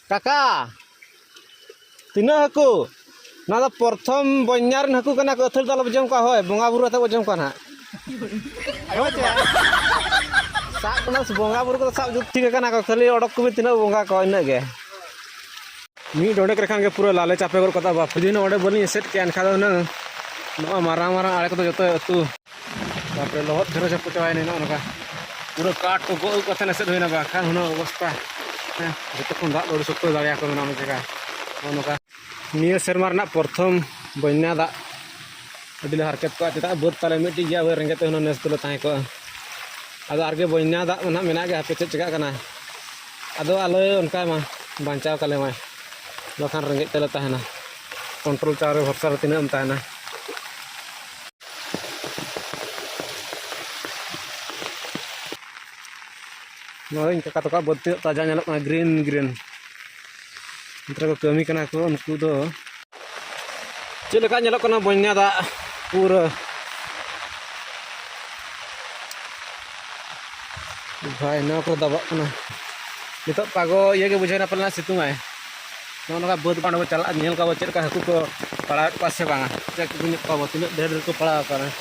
Kakak, tina haku. Nada porthom bonyar haku kana ko athul dal bojom ka hoy bonga buru ata bojom ka na. Ayo cha. Sa kana bonga buru ko sa jukti kana ko khali odok ko tina bonga ko ina ge. Mi dodek rekhan ge pura lale chape gor kota ba pudin ode boni set ke an khada na. No marang marang ale ko joto tu. Bapre lohot dhero chapu chawai ni no ka. Pura kaat ko go katha na set hoina ba khan hono obostha. Joto kon dak lori sokto dare ko na jaga. No ka. Niya sermar na porthom bonya da adile harket ko ata bot tale miti ya we renget hono nes tulo tahe ko. Ado arge bonya da na mena ge hape chega kana. Ado aloy onka ma banchaw kale ma. Bakan renget tele tahena. Kontrol cara horsar tina am tahena. Noin kata bot taja nyalok na green. Antara ko kami kana ko unku do chileka nyalok kana bonya da pura bhai na ko daba kana nitok pago ye ge bujhaina palna situng ai no ka bod pano chala nyel ka chileka haku ko pala pase banga jak bunyi ka bo tinu der ko pala kana